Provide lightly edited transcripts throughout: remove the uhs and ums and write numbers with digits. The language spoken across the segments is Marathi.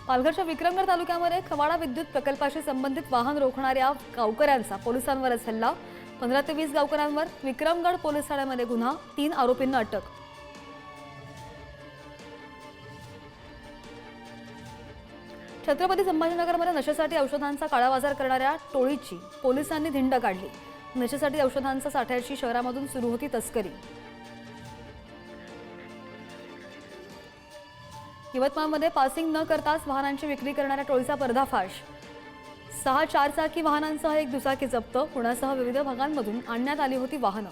पालघरच्या विक्रमगड तालुक्यामध्ये खवाडा विद्युत प्रकल्पाशी संबंधित वाहन रोखणाऱ्या गावकऱ्यांचा पोलिसांवरच हल्ला। 15 ते 20 गावकऱ्यांवर विक्रमगड पोलीस ठाण्यामध्ये गुन्हा, 3 आरोपींना अटक। छत्रपती संभाजीनगरमध्ये नशेसाठी औषधांचा काळाबाजार करणाऱ्या टोळीची पोलिसांनी धिंड काढली। नशेसाठी औषधांच्या साठ्याची शहरामधून सुरू होती तस्करी। यवतमाळमध्ये पासिंग न करताच वाहनांची विक्री करणाऱ्या टोळीचा पर्दाफाश। 6 चारचाकी वाहनांसह एक दुचाकी जप्त। पुण्यासह विविध भागांमधून आणण्यात आली होती वाहनं।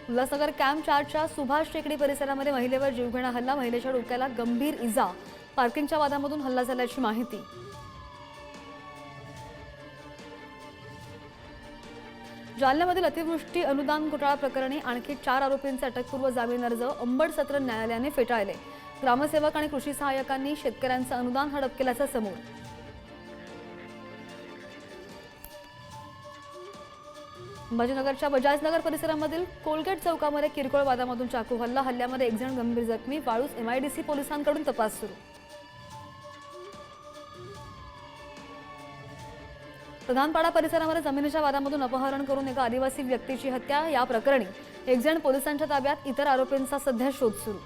उल्हासनगर कॅम्प 4च्या सुभाष टेकडी परिसरामध्ये महिलेवर जीवघेणा हल्ला। महिलेच्या डोक्याला गंभीर इजा। पार्किंगच्या वादामधून हल्ला झाल्याची माहिती। जालन्यामधील अतिवृष्टी अनुदान घोटाळा प्रकरणी आणखी 4 आरोपींचे अटकपूर्व जामीन अर्ज अंबड सत्र न्यायालयाने फेटाळले। ग्रामसेवक आणि कृषी सहाय्यकांनी शेतकऱ्यांचं अनुदान हडप केल्याचं समोर। संभाजीनगरच्या बजाजनगर परिसरामधील कोलगेट चौकामध्ये किरकोळ वादामधून चाकू हल्ला। हल्ल्यामध्ये 1 जण गंभीर जखमी। वाळूस MIDC पोलिसांकडून तपास सुरू। प्रधानपाडा परिसरामध्ये जमिनीच्या वादामधून अपहरण करून एका आदिवासी व्यक्तीची हत्या। या प्रकरणी 1 जण पोलिसांच्या ताब्यात, इतर आरोपींचा सध्या शोध सुरू।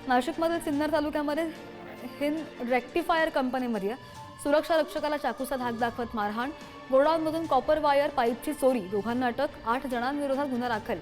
नाशिकमधील सिन्नर तालुक्यामध्ये हिंद रेक्टिफायर कंपनीमध्ये सुरक्षा रक्षकाला चाकूचा धाक दाखवत मारहाण। गोडाऊनमधून कॉपर वायर पाईपची चोरी। दोघांना अटक। 8 जणांविरोधात गुन्हा दाखल।